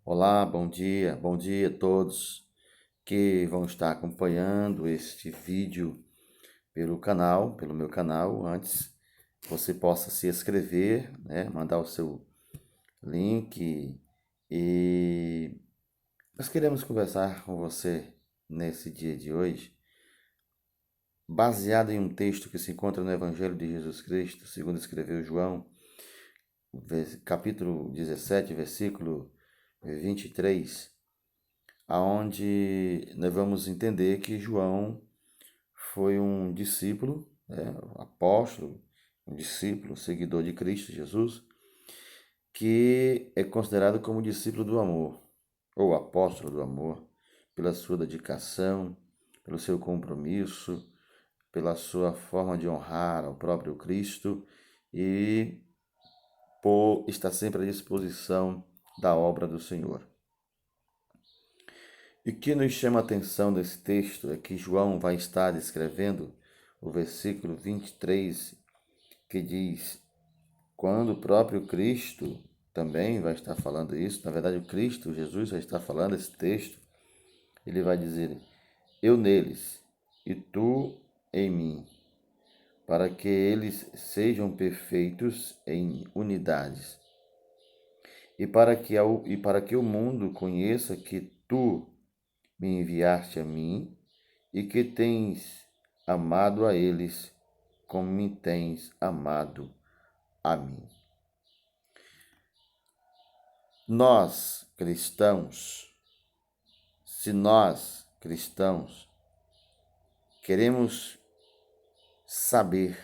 Olá, bom dia a todos que vão estar acompanhando este vídeo pelo meu canal. Antes, você possa se inscrever, né, mandar o seu link e nós queremos conversar com você nesse dia de hoje, baseado em um texto que se encontra no Evangelho de Jesus Cristo, segundo escreveu João, capítulo 17, versículo 23. Aonde nós vamos entender que João foi um discípulo, né, apóstolo, um discípulo, seguidor de Cristo Jesus, que é considerado como discípulo do amor, ou apóstolo do amor, pela sua dedicação, pelo seu compromisso, pela sua forma de honrar ao próprio Cristo e por estar sempre à disposição da obra do Senhor. E o que nos chama a atenção desse texto é que João vai estar descrevendo o versículo 23, que diz: quando o próprio Cristo também vai estar falando isso, na verdade o Cristo, Jesus, vai estar falando esse texto, ele vai dizer: eu neles e tu em mim, para que eles sejam perfeitos em unidades, e para que o mundo conheça que tu me enviaste a mim e que tens amado a eles como me tens amado a mim. Nós, cristãos, se nós, cristãos, queremos saber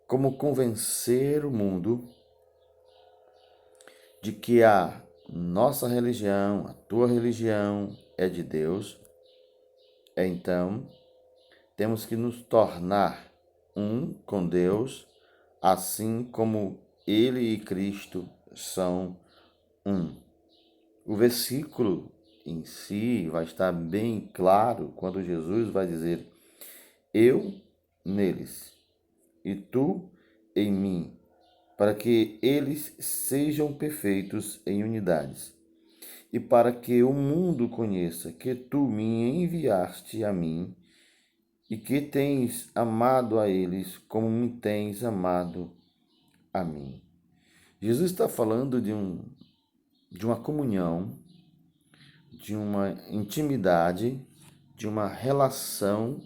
como convencer o mundo de que a nossa religião, a tua religião é de Deus, então temos que nos tornar um com Deus, assim como Ele e Cristo são um. O versículo em si vai estar bem claro quando Jesus vai dizer: eu neles e tu em mim, para que eles sejam perfeitos em unidades, e para que o mundo conheça que tu me enviaste a mim e que tens amado a eles como me tens amado a mim. Jesus está falando de uma comunhão, de uma intimidade, de uma relação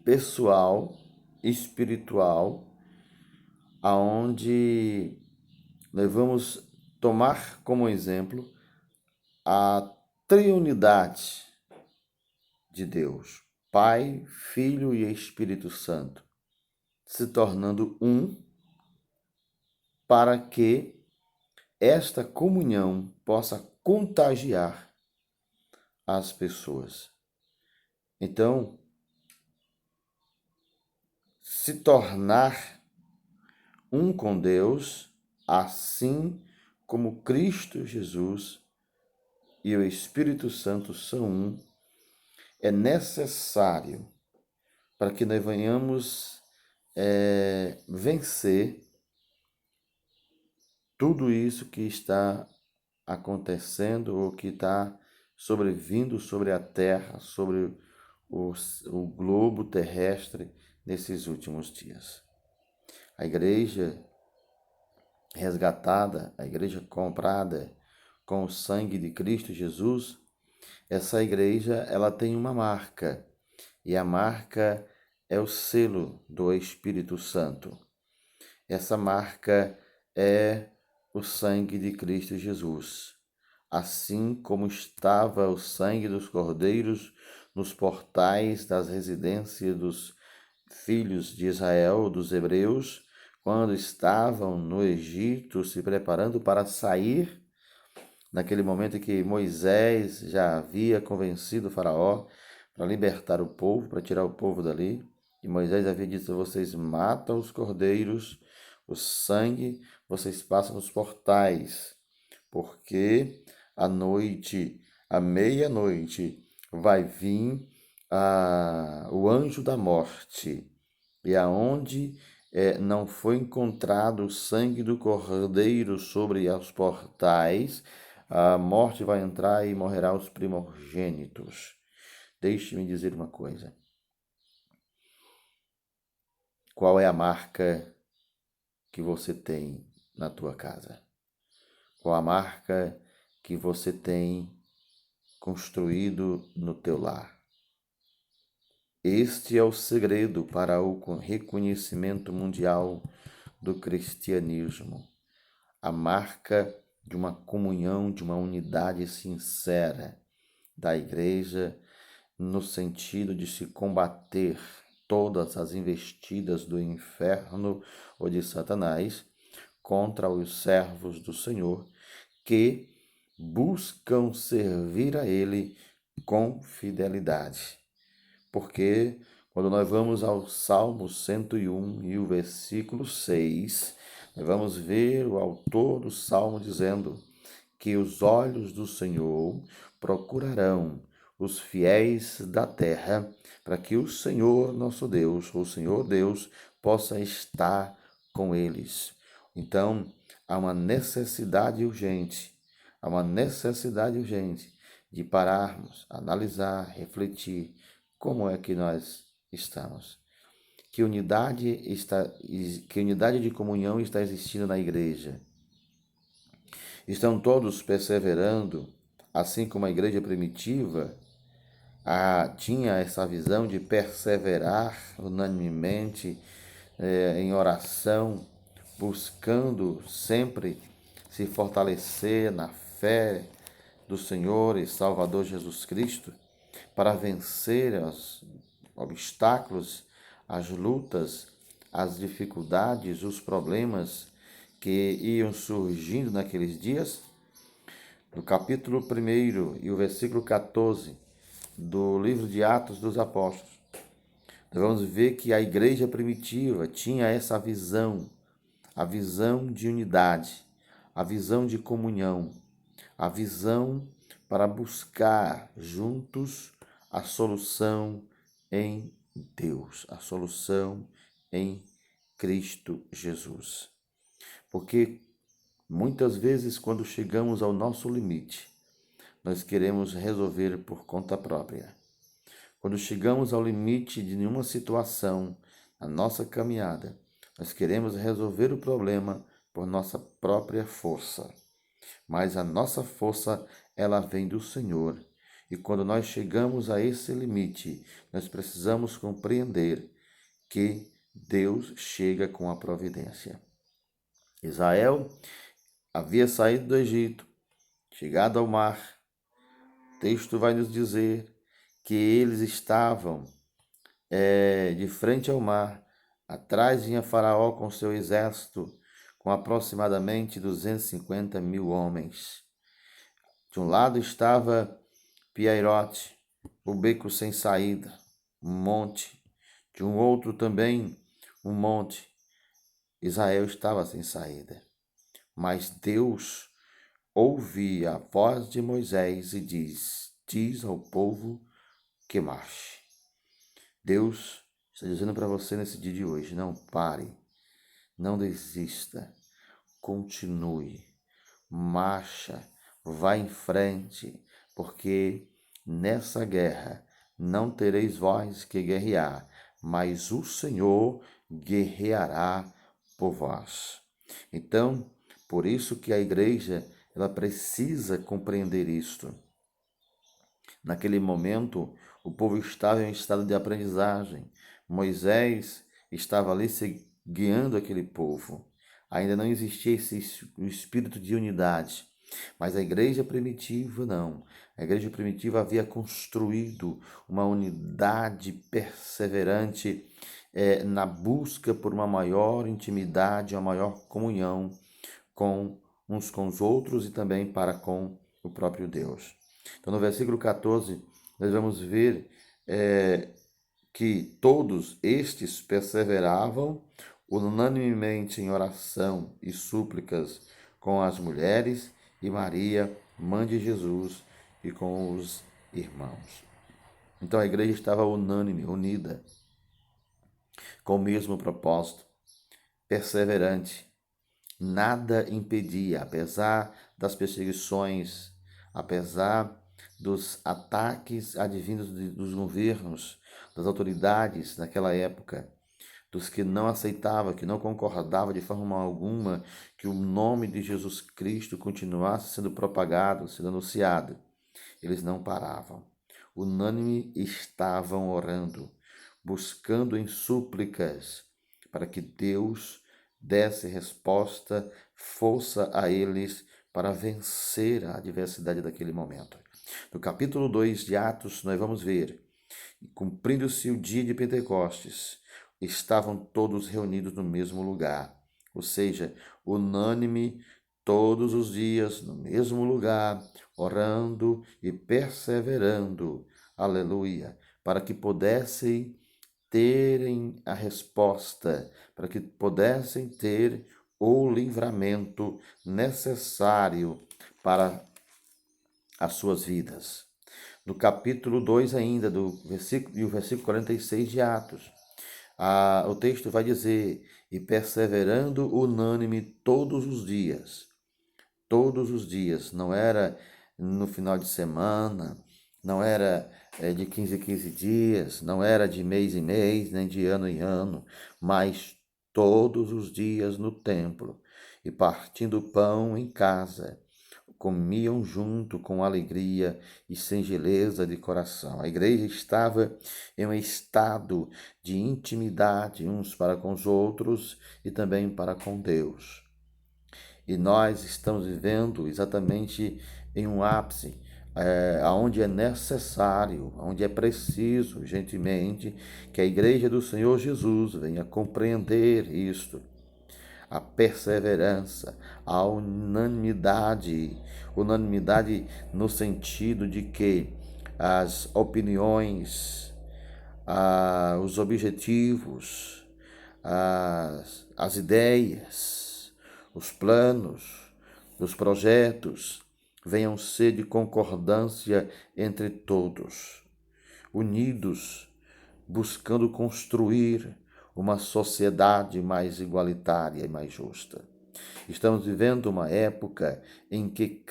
pessoal, espiritual, aonde nós vamos tomar como exemplo a triunidade de Deus, Pai, Filho e Espírito Santo, se tornando um, para que esta comunhão possa contagiar as pessoas. Então, se tornar um com Deus, assim como Cristo Jesus e o Espírito Santo são um, é necessário para que nós venhamos vencer tudo isso que está acontecendo ou que está sobrevindo sobre a Terra, sobre o globo terrestre nesses últimos dias. A igreja resgatada, a igreja comprada com o sangue de Cristo Jesus, essa igreja ela tem uma marca, e a marca é o selo do Espírito Santo. Essa marca é o sangue de Cristo Jesus. Assim como estava o sangue dos cordeiros nos portais das residências dos filhos de Israel, dos hebreus, quando estavam no Egito se preparando para sair, naquele momento em que Moisés já havia convencido o faraó para libertar o povo, para tirar o povo dali, e Moisés havia dito: vocês matam os cordeiros, o sangue vocês passam nos portais, porque à noite, à meia-noite, vai vir o anjo da morte, e aonde não foi encontrado o sangue do cordeiro sobre os portais, a morte vai entrar e morrerá os primogênitos. Deixe-me dizer uma coisa. Qual é a marca que você tem na tua casa? Qual a marca que você tem construído no teu lar? Este é o segredo para o reconhecimento mundial do cristianismo. A marca de uma comunhão, de uma unidade sincera da igreja, no sentido de se combater todas as investidas do inferno ou de Satanás contra os servos do Senhor que buscam servir a Ele com fidelidade. Porque quando nós vamos ao Salmo 101 e o versículo 6, nós vamos ver o autor do Salmo dizendo que os olhos do Senhor procurarão os fiéis da terra, para que o Senhor nosso Deus, o Senhor Deus, possa estar com eles. Então, há uma necessidade urgente, de pararmos, analisar, refletir como é que nós estamos. Que unidade de comunhão está existindo na igreja? Estão todos perseverando, assim como a igreja primitiva tinha essa visão de perseverar unanimemente em oração, buscando sempre se fortalecer na fé do Senhor e Salvador Jesus Cristo, para vencer os obstáculos, as lutas, as dificuldades, os problemas que iam surgindo naqueles dias? No capítulo 1 e o versículo 14 do livro de Atos dos Apóstolos, nós vamos ver que a igreja primitiva tinha essa visão, a visão de unidade, a visão de comunhão, a visão para buscar juntos a solução em Deus, a solução em Cristo Jesus. Porque muitas vezes, quando chegamos ao nosso limite, nós queremos resolver por conta própria. Quando chegamos ao limite de nenhuma situação, na nossa caminhada, nós queremos resolver o problema por nossa própria força. Mas a nossa força, ela vem do Senhor. E quando nós chegamos a esse limite, nós precisamos compreender que Deus chega com a providência. Israel havia saído do Egito, chegado ao mar. O texto vai nos dizer que eles estavam de frente ao mar. Atrás vinha Faraó com seu exército, com aproximadamente 250 mil homens. De um lado estava Piairote, o beco sem saída, um monte. De um outro também, um monte. Israel estava sem saída. Mas Deus ouve a voz de Moisés e diz ao povo que marche. Deus está dizendo para você nesse dia de hoje, não pare, não desista, continue, marcha, vá em frente, porque nessa guerra não tereis vós que guerrear, mas o Senhor guerreará por vós. Então, por isso que a igreja ela precisa compreender isto. Naquele momento, o povo estava em estado de aprendizagem. Moisés estava ali guiando aquele povo. Ainda não existia esse espírito de unidade. Mas a igreja primitiva não. A igreja primitiva havia construído uma unidade perseverante na busca por uma maior intimidade, uma maior comunhão com uns com os outros e também para com o próprio Deus. Então, no versículo 14, nós vamos ver que todos estes perseveravam unanimemente em oração e súplicas com as mulheres e Maria, mãe de Jesus, e com os irmãos. Então a igreja estava unânime, unida, com o mesmo propósito. perseverante. Nada impedia, apesar das perseguições, apesar dos ataques advindos dos governos, das autoridades naquela época, dos que não aceitavam, que não concordavam de forma alguma que o nome de Jesus Cristo continuasse sendo propagado, sendo anunciado. Eles não paravam. Unânime estavam orando, buscando em súplicas para que Deus desse resposta, força a eles para vencer a adversidade daquele momento. No capítulo 2 de Atos, nós vamos ver, cumprindo-se o dia de Pentecostes, estavam todos reunidos no mesmo lugar, ou seja, unânime, todos os dias no mesmo lugar, orando e perseverando, aleluia, para que pudessem terem a resposta, para que pudessem ter o livramento necessário para as suas vidas. No capítulo 2 ainda, do versículo 46 de Atos, o texto vai dizer, e perseverando unânime todos os dias, não era no final de semana, não era de 15 em 15 dias, não era de mês em mês, nem de ano em ano, mas todos os dias no templo, e partindo o pão em casa, comiam junto com alegria e singeleza de coração. A igreja estava em um estado de intimidade uns para com os outros e também para com Deus. E nós estamos vivendo exatamente em um ápice, onde é necessário, onde é preciso, gentilmente, que a Igreja do Senhor Jesus venha compreender isto, a perseverança, a unanimidade, unanimidade no sentido de que as opiniões, os objetivos, as ideias, os planos, os projetos venham ser de concordância entre todos, unidos, buscando construir uma sociedade mais igualitária e mais justa. Estamos vivendo uma época em que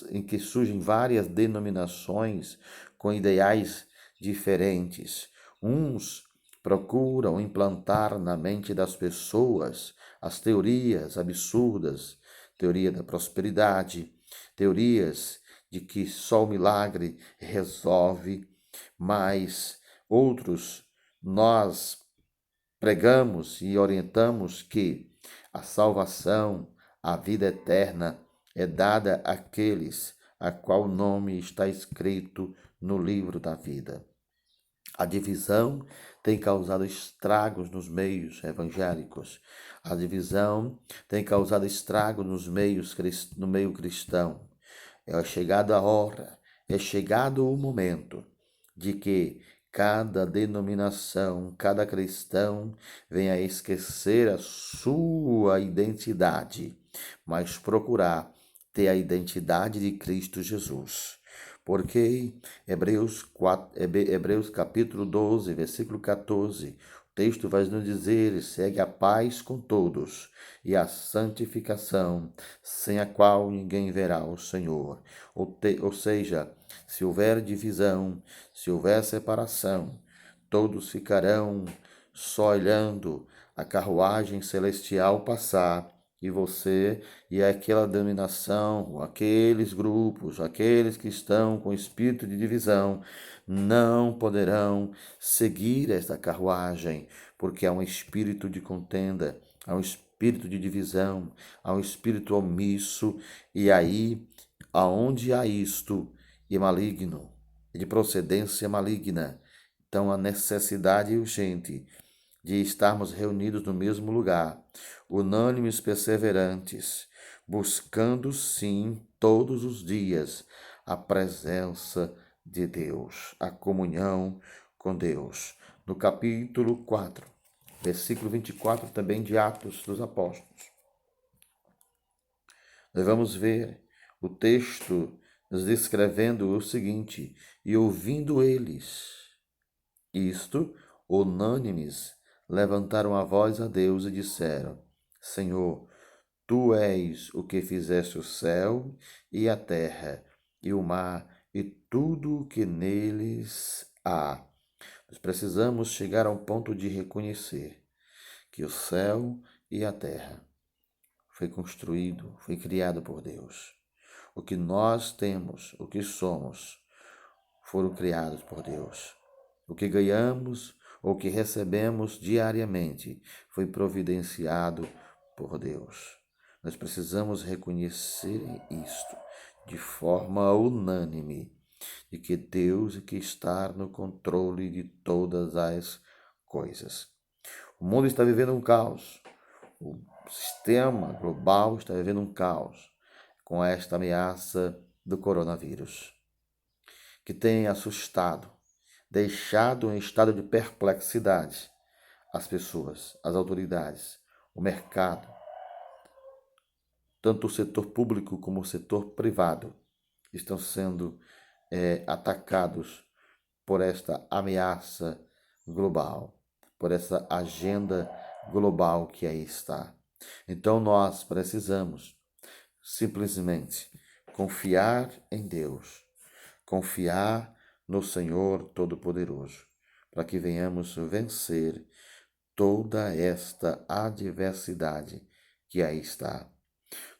em que surgem várias denominações com ideais diferentes. Uns procuram implantar na mente das pessoas as teorias absurdas, teoria da prosperidade, teorias de que só o milagre resolve, mas outros nós pregamos e orientamos que a salvação, a vida eterna é dada àqueles a qual o nome está escrito no livro da vida. A divisão tem causado estragos nos meios evangélicos. A divisão tem causado estragos no meio cristão. É chegada a hora, é chegado o momento de que cada denominação, cada cristão venha esquecer a sua identidade, mas procurar ter a identidade de Cristo Jesus. Porque Hebreus capítulo 12, versículo 14, o texto vai nos dizer, segue a paz com todos e a santificação, sem a qual ninguém verá o Senhor. Ou seja, se houver divisão, se houver separação, todos ficarão só olhando a carruagem celestial passar, e você e aquela denominação, aqueles grupos, aqueles que estão com espírito de divisão, não poderão seguir esta carruagem, porque há um espírito de contenda, há um espírito de divisão, há um espírito omisso, e aí, aonde há isto, e maligno, de procedência maligna, então a necessidade urgente de estarmos reunidos no mesmo lugar, unânimes perseverantes, buscando sim todos os dias a presença de Deus, a comunhão com Deus. No capítulo 4, versículo 24 também de Atos dos Apóstolos, nós vamos ver o texto nos descrevendo o seguinte: e ouvindo eles isto, unânimes, levantaram a voz a Deus e disseram: Senhor, tu és o que fizeste o céu e a terra, e o mar, e tudo o que neles há. Nós precisamos chegar ao ponto de reconhecer que o céu e a terra foi construído, foi criado por Deus. O que nós temos, o que somos, foram criados por Deus. O que ganhamos ou que recebemos diariamente foi providenciado por Deus. Nós precisamos reconhecer isto de forma unânime, de que Deus é que está no controle de todas as coisas. O mundo está vivendo um caos. O sistema global está vivendo um caos com esta ameaça do coronavírus, que tem assustado, deixado em estado de perplexidade as pessoas, as autoridades, o mercado, tanto o setor público como o setor privado estão sendo atacados por esta ameaça global, por essa agenda global que aí está. Então nós precisamos simplesmente confiar em Deus, confiar no Senhor Todo-Poderoso, para que venhamos vencer toda esta adversidade que aí está.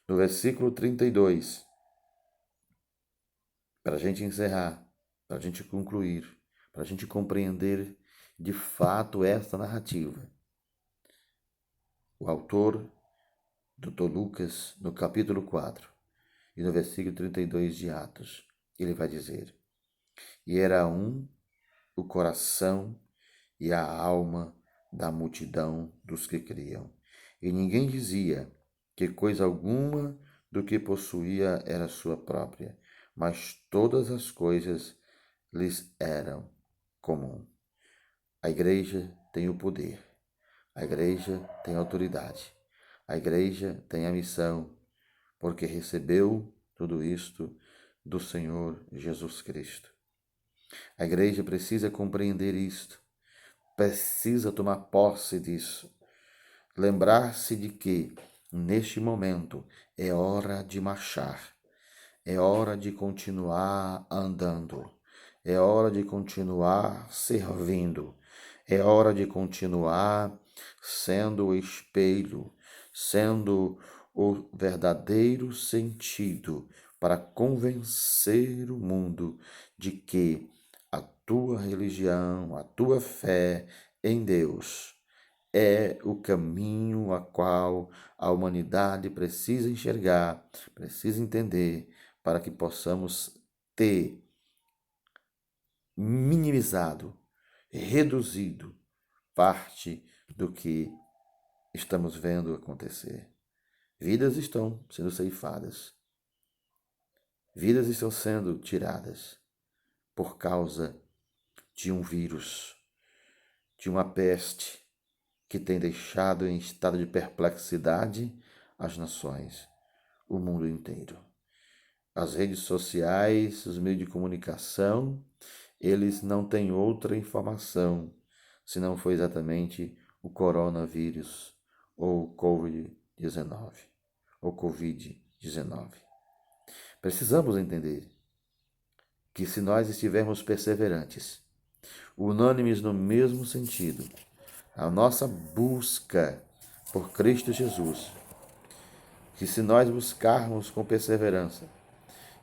No versículo 32, para a gente encerrar, para a gente concluir, para a gente compreender de fato esta narrativa, o autor, Dr. Lucas, no capítulo 4 e no versículo 32 de Atos, ele vai dizer: E era o coração e a alma da multidão dos que criam. E ninguém dizia que coisa alguma do que possuía era sua própria, mas todas as coisas lhes eram comum. A igreja tem o poder, a igreja tem a autoridade, a igreja tem a missão, porque recebeu tudo isto do Senhor Jesus Cristo. A igreja precisa compreender isto, precisa tomar posse disso, lembrar-se de que, neste momento, é hora de marchar, é hora de continuar andando, é hora de continuar servindo, é hora de continuar sendo o espelho, sendo o verdadeiro sentido para convencer o mundo de que a tua religião, a tua fé em Deus é o caminho a qual a humanidade precisa enxergar, precisa entender, para que possamos ter minimizado, reduzido parte do que estamos vendo acontecer. Vidas estão sendo ceifadas, vidas estão sendo tiradas por causa de um vírus, de uma peste que tem deixado em estado de perplexidade as nações, o mundo inteiro. As redes sociais, os meios de comunicação, eles não têm outra informação se não for exatamente o coronavírus ou o Covid-19 ou Covid-19. Precisamos entender que se nós estivermos perseverantes, unânimes no mesmo sentido, a nossa busca por Cristo Jesus, que se nós buscarmos com perseverança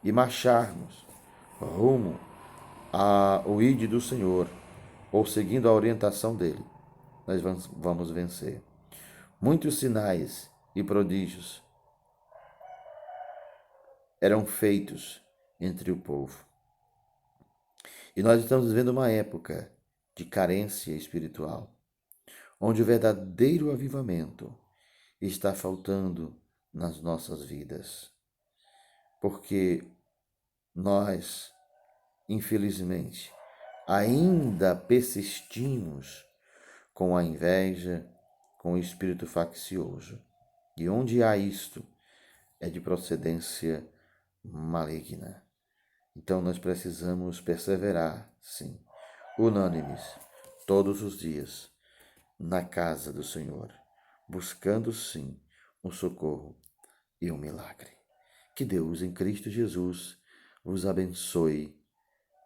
e marcharmos rumo ao ID do Senhor, ou seguindo a orientação dele, nós vamos vencer. Muitos sinais e prodígios eram feitos entre o povo. E nós estamos vivendo uma época de carência espiritual, onde o verdadeiro avivamento está faltando nas nossas vidas. Porque nós, infelizmente, ainda persistimos com a inveja, com o espírito faccioso. E onde há isto, é de procedência maligna. Então nós precisamos perseverar, sim, unânimes, todos os dias, na casa do Senhor, buscando sim um socorro e um milagre. Que Deus em Cristo Jesus vos abençoe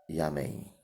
e amém.